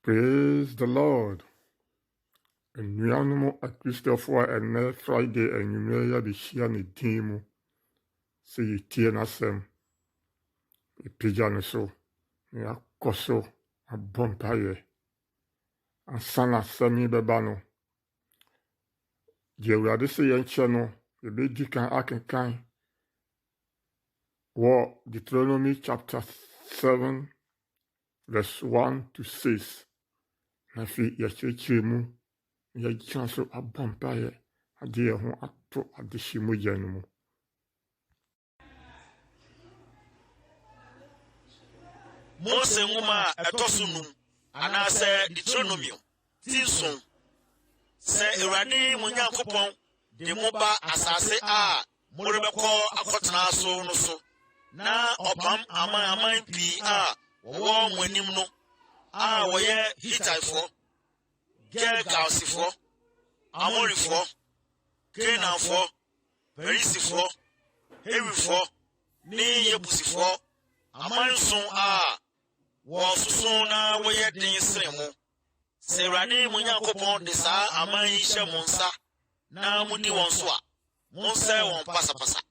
Praise the Lord. Nnuanom Akristofoɔ a ɛnnɛ Friday anwummerɛ yi abɛhyia ne din mu sɛ yɛtie n'asɛm, yɛpagya no so, na yɛakɔ so abɔ mpaeɛ. Ansa na asɛm yi bɛba no, deɛ Awurade sɛ yɛnkyɛ no, yɛbɛdi kan akenkan wɔ Deuteronomy chapter 7 verse 1 to 6. Na afei yɛkyerɛkyerɛ mu, na yɛgyina so abɔ mpaeɛ, agye yɛn ho ato adehye mogya no mu. Mose nwoma a ɛtɔ so num anaasɛ Deuteronomy ti nson sɛ Awurade mo Nyankopɔn de mo ba asase a morebɛkɔ akɔtena so no so na ɔpam aman pii a wɔwɔ mo anim no a wɔyɛ Hittifoɔ, Girgasfoɔ, Amorifoɔ, Kanaanfoɔ, Perisifoɔ, Hewifoɔ ne Yebusifoɔ, aman nson a wɔsoso na wɔyɛ den sene mo. Sɛ Awurade mo Nyankopɔn de saa aman yi hyɛ mo nsa na mudi wɔn so a, monsɛe wɔn pasapasa.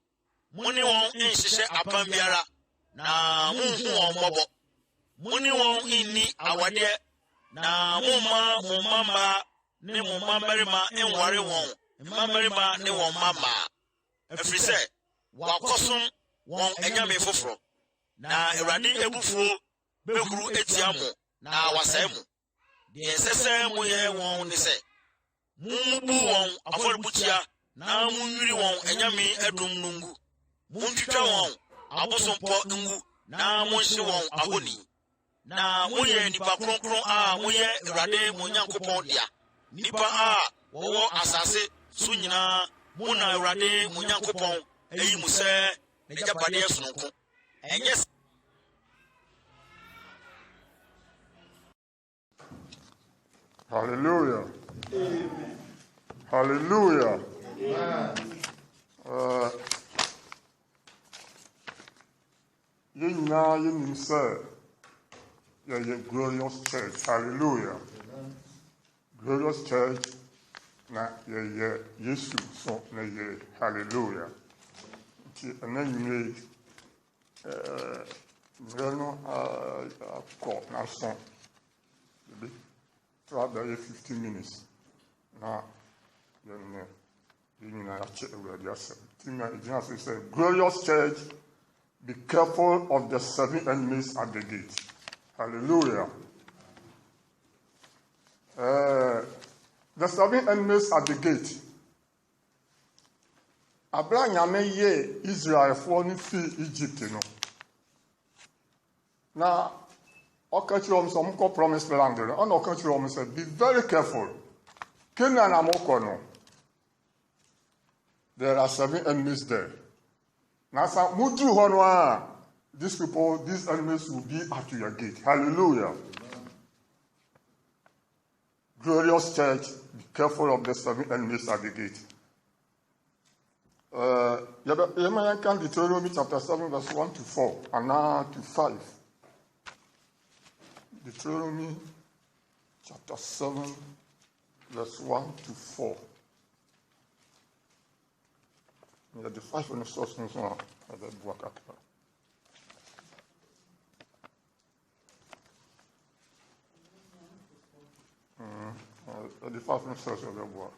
Mo ne wɔn nhyehyɛ apam biara na monhu wɔn mmɔbɔ. Mo ne wɔn nni awadeɛ na momma mo mmammaa ne mo mmabarima nware wɔn mmabarima ne wɔn mmammaa, ɛfiri sɛ wɔakɔsom wɔn anyame foforɔ. Na Awurade abufuo bɛhuru etia mo na wasɛe mo. Deɛ ɛsɛ sɛ moyɛ wɔn ne sɛ, mummubu wɔn afɔrebukyia na munwiri wɔn anyame adum no ngu. Muntwitwa wɔn abosompɔ ngu na monhye wɔn ahoni. Na moyɛ nnipa kronkron a moyɛ Awurade mo Nyankopɔn dea. Nnipa a wɔwɔ asase so nyinaa, mo na Awurade mo Nyankopɔn ayi mo sɛ n'agyapadeɛ sononko. Ɛnyɛ Hallelujah. Amen. Hallelujah. Yɛn nyinaa yɛnim sɛ yɛyɛ Glorious Church. Hallelujah. Glorious Church na yɛyɛ Yesu so na yɛ Hallelujah. Nti ɛna nyinaa mmerɛ no akɔ n'aso. About 15 minutes. Now, you know, Glorious Church, be careful of the 7 enemies at the gate. Hallelujah. The 7 enemies at the gate. Abraham ye Israel for ni fi Egypt, you know. Now, some promised land. Said, be very careful. There are 7 enemies there. Now, these people, these enemies will be at your gate. Hallelujah. Glorious Church, be careful of the 7 enemies at the gate. Deuteronomy chapter 7, verse 1 to 4, and now to 5. Deuteronomy chapter 7, verse 1 to 4. The 5 on the source is on the book. The 5 on the source of the book.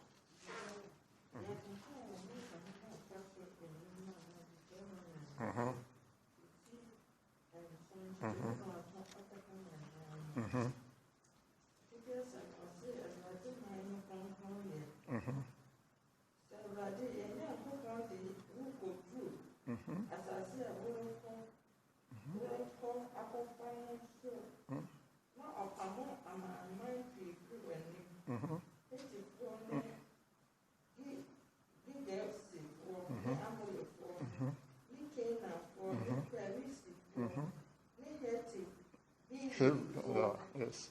Yes.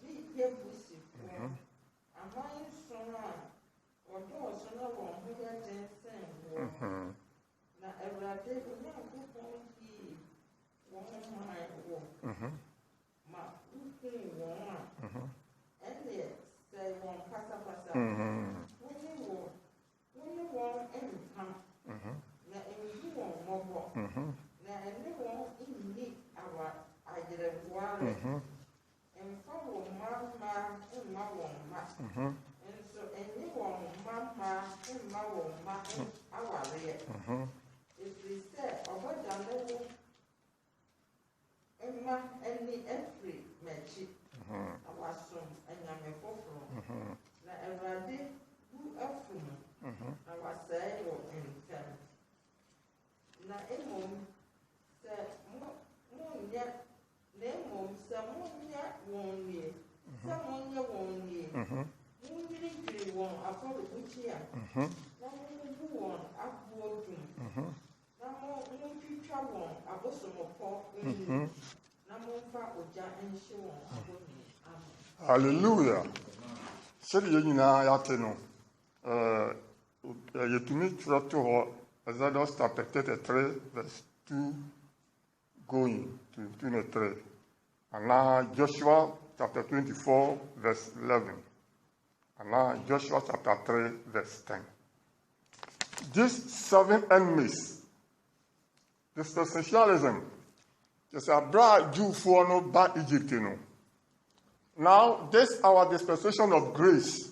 Hallelujah. C'est le yina yateno. Yetumi to Exodus chapter 33 verse 2 going to 23. And now Joshua chapter 24 verse 11. And now Joshua chapter 3 verse 10. These 7 enemies, dispensationalism, just a bra Jew for no bad Egypt, you know. Now, this our dispensation of grace.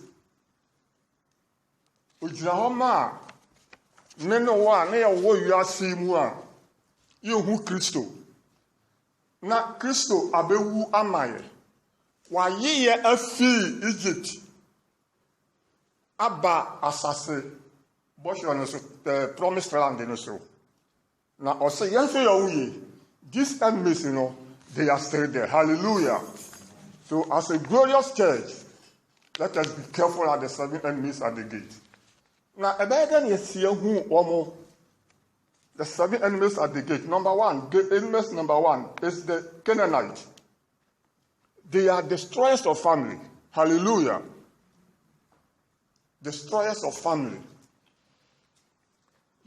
Ujahoma, neno wa ne wo wiase mu a yehu Kristo. Na Kristo abewu amaye. Wa yeye afi Egypt. Aba asase. Bosho no so promised land no so. Na ose yenso ya uye. These enemies, you know, they are still there. Hallelujah. So as a glorious church, let us be careful at the 7 enemies at the gate. Now, the 7 enemies at the gate. Number 1, the enemies number 1 is the Canaanite. They are destroyers of family. Hallelujah. Destroyers of family.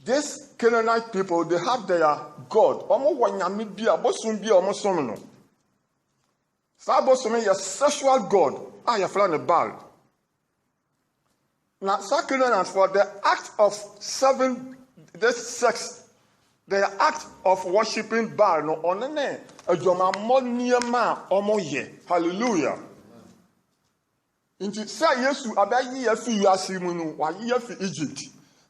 These Canaanite people, they have their God. Sabosome is sexual God. You find a Baal. Now, Canaanites for the act of 7, this sex, the act of worshiping Baal. No, onene ejomamoniema omoye. Hallelujah. Inti say Yesu abayi yafi yasimunu wa yafi Egypt.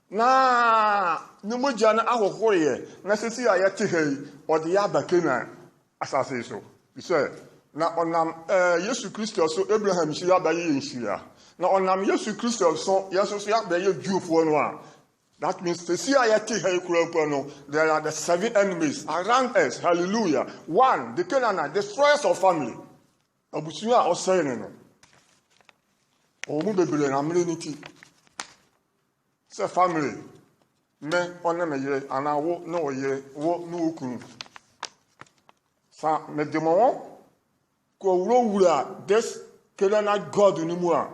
Na numoja na ahohore na sesi ayete hei ode ya bakena asase so. He said na onam Yesu Kristo so Abraham shi abayi nshia. Na onam Yesu Kristo so Yesu so abayi Jewfo no a. That means sesi ayete hei kuro no, there are the 7 enemies around us. Hallelujah. 1, the Canaanite, destroyers of family. Abusuya o saying no. Omu bebele na mreniti. Say family. Me oneme ye anawo no ye wo no okunu. Sa me demowo ko wura this Canaanite God ni mu a.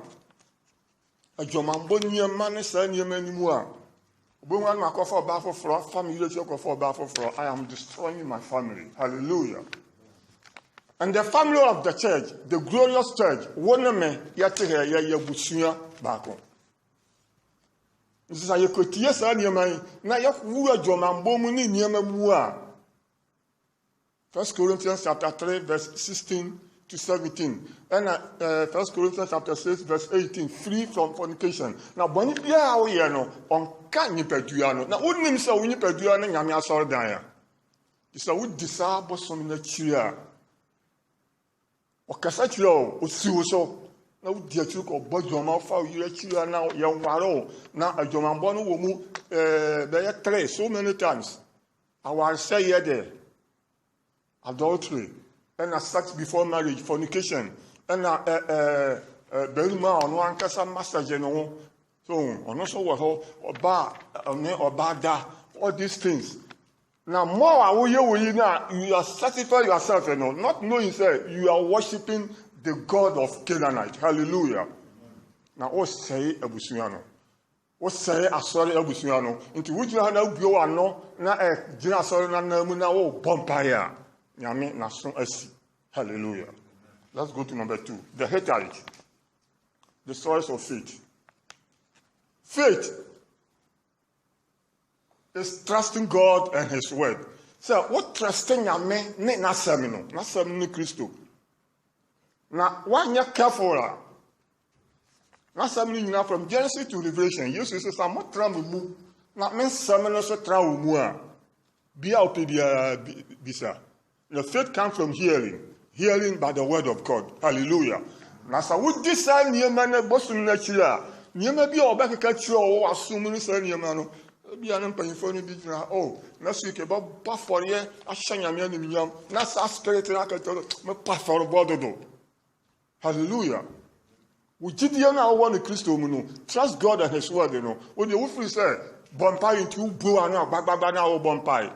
Ajomambo niema ne sa niema ni mu a. Obo wan makofa oba foforo family le kofa oba foforo. I am destroying my family. Hallelujah. And the family of the church, the glorious church, woneme yate he ye busua baako. This is a yekotie sa niema na yawu ajomambo mu ni niema mu a. 1 Corinthians chapter 3 verse 16 to 17. And 1 Corinthians chapter 6 verse 18, free from fornication. Now boni bia wo ye no onka nipadua no. Na wonim sa wo nipadua no nyame asori dan ya. Isa wo disa bosom na chiri a. Okasa chiri o osiwo so. Na wo dia chiri ko bodwoma fa wo yire chiri na ye nwaro na adwomambo no wo mu be 3 so many times. Our say here there. Adultery. And sex before marriage, fornication, and beruma ono ankasa massage no so ono so wo or bada, all these things. Now more you are satisfying yourself, you know, not knowing say you are worshiping the God of Canaanite. Hallelujah. Now what say abusuano? What say asori abusuano? Into which you have no bio ano na jina asori na namu na wo bompire. Nyame na so asi. Hallelujah. Let's go to number 2. The Hittite. The source of faith. Faith is trusting God and His word. So, what trusting Nyame ne na semino Kristo. Now, one year careful. Now, something from Genesis to Revelation, you see, some more trouble. Now, men summon us a trouble. Be out bisa. The faith comes from hearing by the word of God. Hallelujah. Now, so would this sign near man a bosom nature? Near maybe or back a catcher or assuming say near man. Be an empire for any bit. Oh, next week about buff for ye, a shang a man in yam. That's a spirit like a path for a border. Hallelujah. We did you now want a Christo. Trust God and his word, you know. When you will say, Bompire into blue and now, Babana or Bompire.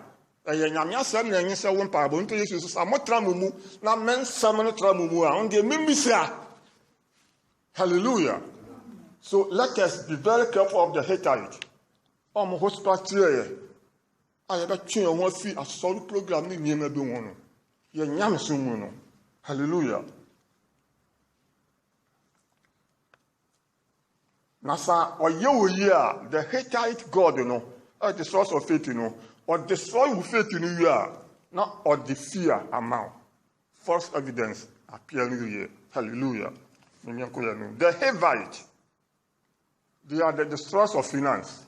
Yamia said, and you say, one parable into you, some more tramumu, now men summon a tramumu, on the Mimisa. Hallelujah. So let us be very careful of the Hittite. I'm a hospital. I have a chain of 1 feet a solid program in Yamabuano. Yamasuno. Hallelujah. Nasa or you the Hittite God, you know, or the source of faith, you know, or destroy with faith in you are, not or the fear amount. False evidence appearing here. Hallelujah. The Hivite, they are the destroyers of finance.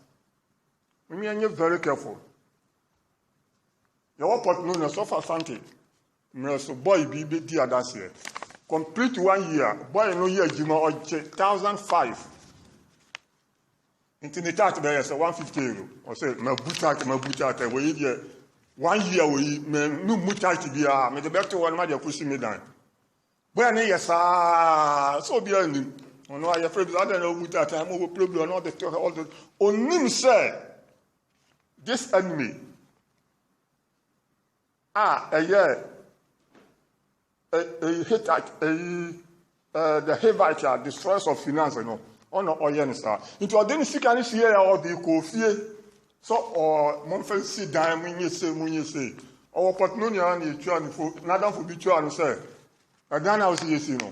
We are very careful. Your opportunity so far something. So boy be dear that year. Complete 1 year. Boy no year Jima or 1,005. Internet there is 150 euro. Or say my buta we here 1 year we no mutate dia me the better one ma dey push me down. Boy na yes so be any. Ono aye free I don't know mutate I mo problem all the onim say this enemy the Hivite destroyers of finance, you know. On oil star. Into a didn't see any fear or the coffee. So, or Monfensi dime when you say, or Patnonia and you turn for Nadam for Bichu and say, I don't know, yes, you know.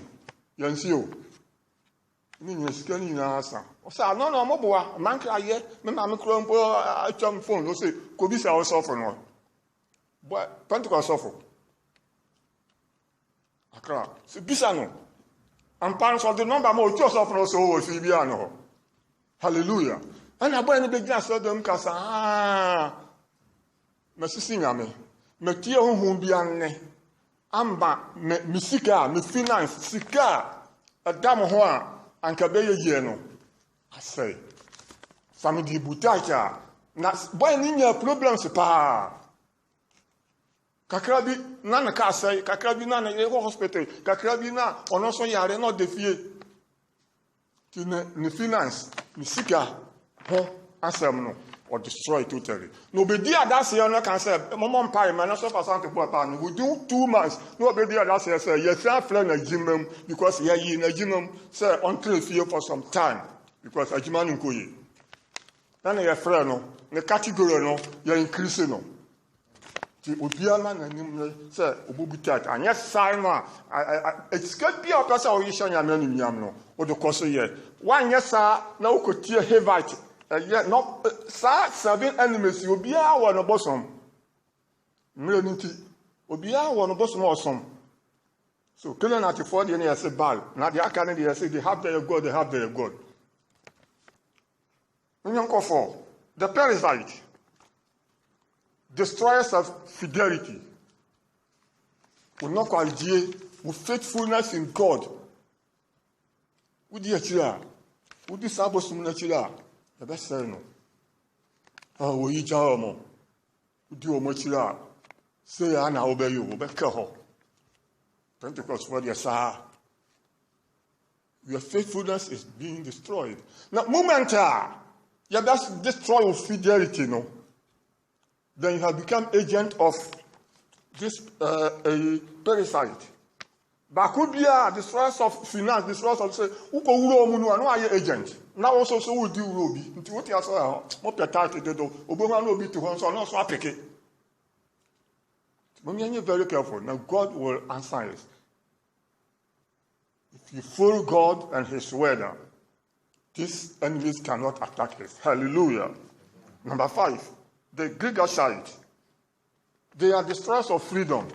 Yansio. Meaning, scanning in answer. O say, no, Moboa, man cry yet, Mamma Crumpo, I jump phone, no say, could be our suffer no. But Pentecost suffer. Accra. So, Bisano. And parents of the number more just of us over Fibiano. Hallelujah. And I buy any big gas of them Casa. Messingame. Metio Humbiane. Amba, Missika, me finance, Sika, a Damoa, and Cabello Yeno. I say. Family Butaka. Boy, your problems, pa. Kakrabi nana kasai, kakrabi nana yego hospital, kakrabi na onoso yare no defie. Ni finance, ni sika, ho asem no or destroy totally. No be dia that say no can say mom pay man no so for something for we do 2 months. No be dia that say yes friend na jimem because ye na jimem say on train fee for some time because ajima nko yi. Na your friend no, the category no, you increase no. Obiana na nim say obubutat anya sign it's could be a person or you share nyam no o de koso ye wan yesa na ukotie Hivite ye no sa 7 enemies obia wo no bosom mmeronti obia wo no bosom osom so kele na 4 dey na say bal na dey aka na dey say they have their god unyanko for the parasite destroyers of fidelity will not qualify with faithfulness in God. Would you hear? Would you sabo sumnachila? The best say no. Oh, we jamo. Would you mochila? Say ana obey you, obey kaho. Pentecost for your sah. Your faithfulness is being destroyed. Now, momenta, you just destroy with fidelity, no. Then you have become agent of this a parasite. Bakubia, destroyers of finance, destroyers of say, uko uro munu anu aye agent. Now also so we do robi. Nti what you saw, mo petarte de do. Oboma no bi to hon so no so apeke. But we are very careful. Now God will answer us. If you follow God and His word, these enemies cannot attack us. Hallelujah. Number 5. The Girgashite, they are destroyers of freedom.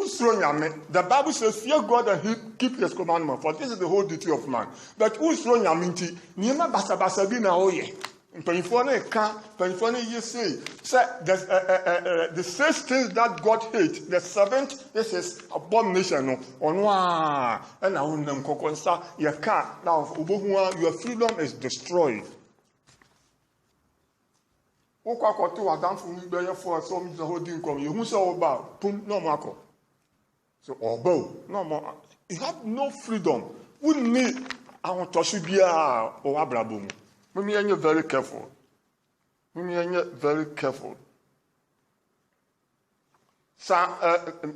The Bible says, fear God and keep his commandment, for this is the whole duty of man. But who's wrong? Nima basa basa bi na oye. Mpanyinfoɔ no ka, mpanyinfoɔ no yi say the 6 things that God hates, the 7th, this is abomination no. Ɔno a ɛna wonam kɔkɔ nsa yɛ ka now obohua your freedom is destroyed. Wokɔ akɔto adamfo mu bɛyɛ for some the holding come. You hu sɛ ɔba pum no mo akɔ. So ɔba no more. You have no freedom. We need our toshibia or abrabum. We are very careful. We are very careful. So,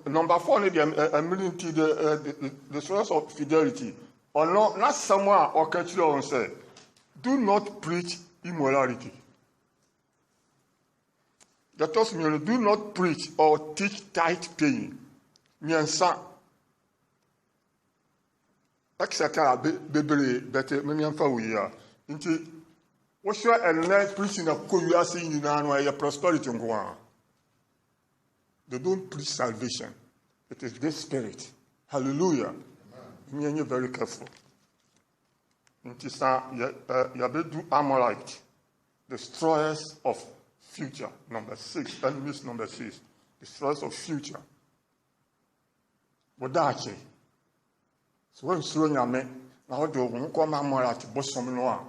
number 4, the source of fidelity. Or not somewhere or catch you and say, do not preach immorality. That also means do not preach or teach tithe paying. Miensa. Etc. Bebele, better, Mimianfa, we are. Into what's your and nice preaching of Koyasi in your prosperity. They don't preach salvation. It is this spirit. Hallelujah. You're very careful. Into Yabedu Amorite, destroyers of future. Number 6, enemies number 6, destroyers of future. Wadache. So when Sunyame, now do one come Amorite, Bosom Noir.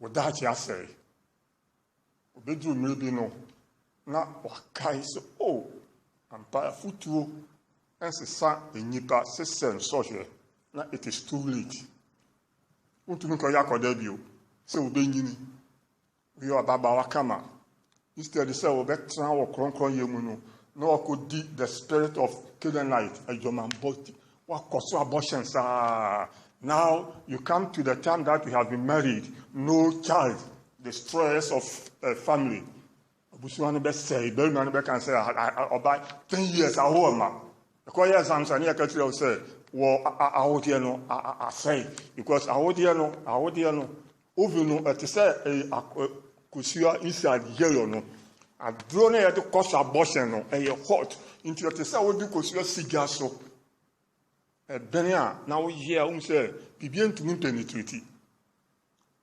Wadache, I say. Obedu maybe no. Na wakai so oh empire futuo ensesa enyipa sesen sohwe na it is too late untumi ko yakoda bio se obenyini we ababa wakama instead say obetra wo kronkron yemu no na okodi the spirit of Canaanite ajoman body wakoso abortion sa. Now you come to the time that you have been married, no child, destroyers of family. Busuano best say, Bellman can say, about 10 years a whole man. The choir Samson here can say, well, I say, because Audiano, Ovino, at the say, a Kusia inside yellow, no. A drone at the cost abortion, a hot into the say, what do Kusia cigar so? A Benia, now here, say, begin to maintain the treaty.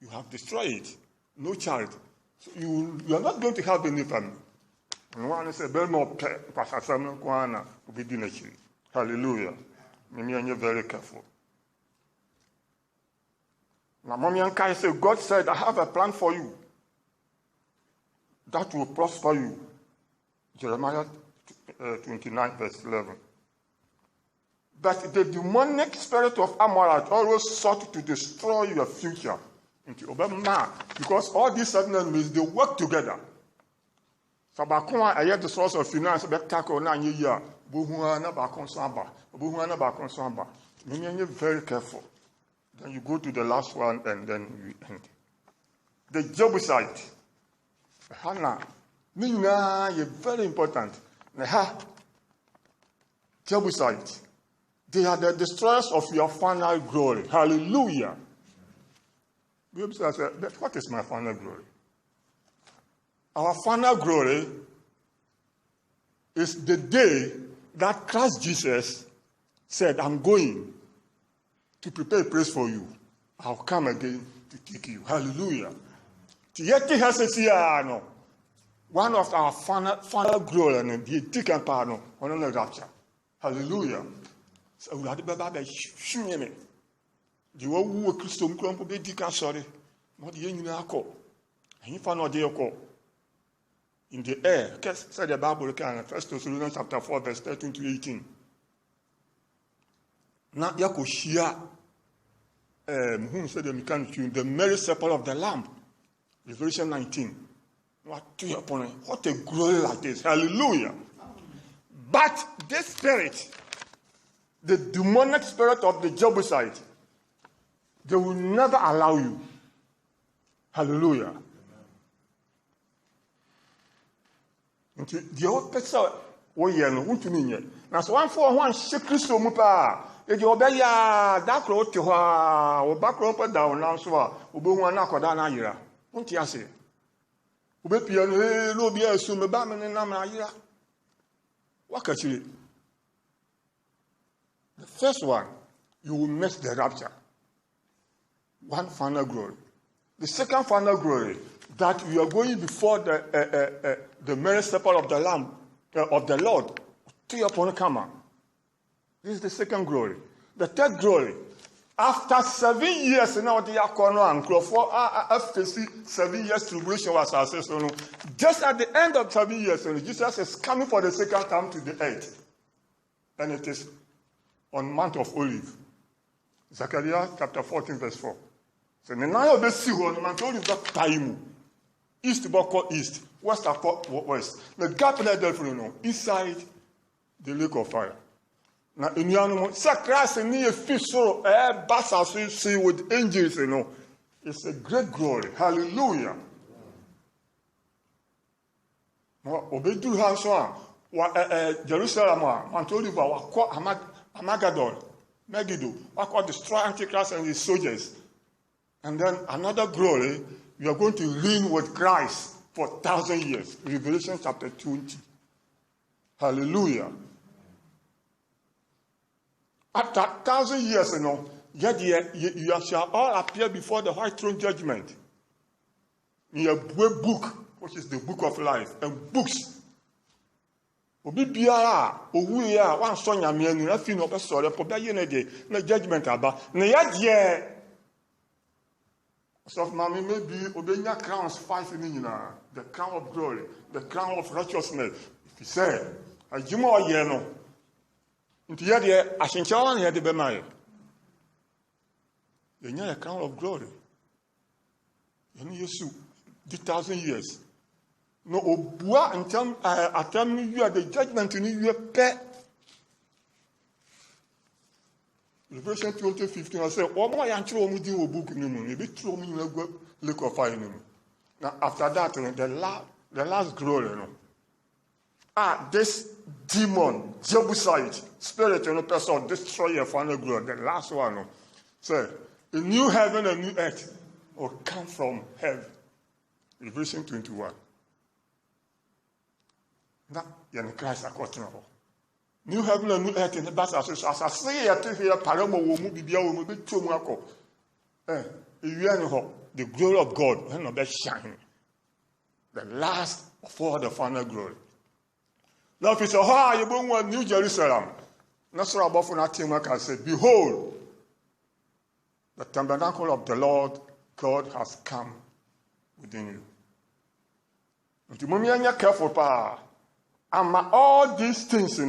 You have destroyed it. No child. So you are not going to have any family. And one is a bit more hallelujah. You're very careful. Now, Mommy and Kai said, God said, I have a plan for you that will prosper you. Jeremiah 29, verse 11. But the demonic spirit of Amorite always sought to destroy your future. Because all these 7 enemies, they work together. Sabakuma, I had the source of finance, spectacle 9 years. Buhuana Bakonsamba. You're very careful. Then you go to the last one and then you end. The Jebusite. Hannah. Nina, you're very important. Jebusite. They are the destroyers of your final glory. Hallelujah. What is my final glory? Our final glory is the day that Christ Jesus said, I'm going to prepare a place for you. I'll come again to take you. Hallelujah. One of our final glory and the taken part on the rapture. Hallelujah. So we had to be the one who Christian crumple be deacon sorry, not the young call. And if I know they call in the air, said the Bible can 1 Thessalonians chapter 4, verse 13 to 18. Now Yakoshia whom said the mechanic the Mary Supper of the Lamb, Revelation 19. What a glory like this. Hallelujah. But this spirit, the demonic spirit of the Jebusite, they will never allow you. Hallelujah. The old person, now, so one for one, shake Christo Mupa. If you obey that road to her, or back rope down, now, so Ubuana Kodana Ira. Won't you say? Ubepian, Lobia, Sumabaman and Namaya. What can you? first one, you will miss the rapture. One final glory. The second final glory, that you are going before the marriage supper of the Lamb, of the Lord, to your Ponakama. This is the second glory. The third glory, after 7 years, now the Yakono and Crawford after 7 years tribulation was successful. Just at the end of 7 years, Jesus is coming for the second time to the earth. And it is on Mount of Olives. Zechariah chapter 14, verse 4. So now you see on Mount Olive got time. East Boko East, West West. The gap in the inside the lake of fire. Now in your sacrifice near fish so bass as see with angels, it's a great glory. Hallelujah. Obedu Hanson, Jerusalem, Mount Olive, Armageddon, Megiddo, what destroy Antichrist and his soldiers. And then another glory, you are going to reign with Christ for 1,000 years. Revelation chapter 20. Hallelujah. After 1,000 years, you shall all appear before the white throne judgment. In a book, which is the book of life, and books. Obi biara, owu ya, one son ya mienu, na fi no be sore, po be ye na judgment aba. Na ya die so mommy maybe obenya crowns 5 in the crown of glory, the crown of righteousness. If you say, ajimo ye no. Nti ye de asenchawa na ye de be mai. Ye nya the crown of glory. Ye ni Yesu the 1,000 years. No obua until atam you are the judgment ni you pe. Revelation 20:15, I said, "Oh, my uncle, we do a book in the moon. Maybe throw me in a lake of fire." Now, after that, the last glory, this demon, Jebusite, spirit, person, destroyer, final glory, the last one. So, a new heaven and new earth will come from heaven. Revelation 21. Now, you're in Christ, according to New heaven and new earth in the best as I say to here, Paramo will be bit too much. The glory of God will not be shining. The last of all the final glory. Now, if it's a high, you want New Jerusalem. Nasra above nothing can say, behold, the tabernacle of the Lord God has come within you. And the moment you're careful, and all these things,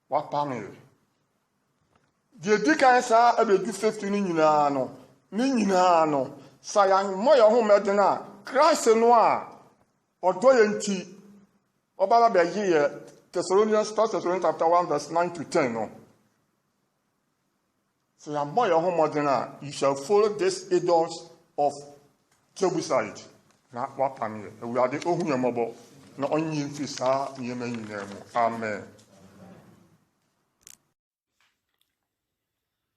what family? The deacons are able to 15 Ninano, Sayang Moya home Medina, Christ and Noir, or Doyenty, or Baba year, Thessalonians, 1 Thessalonians chapter 1, verse 9 to 10. Sayang Moya home Medina, you shall follow these idols of Jebusite. Not what family? We are the only mobile, not only in Fisa, Yemen. Amen.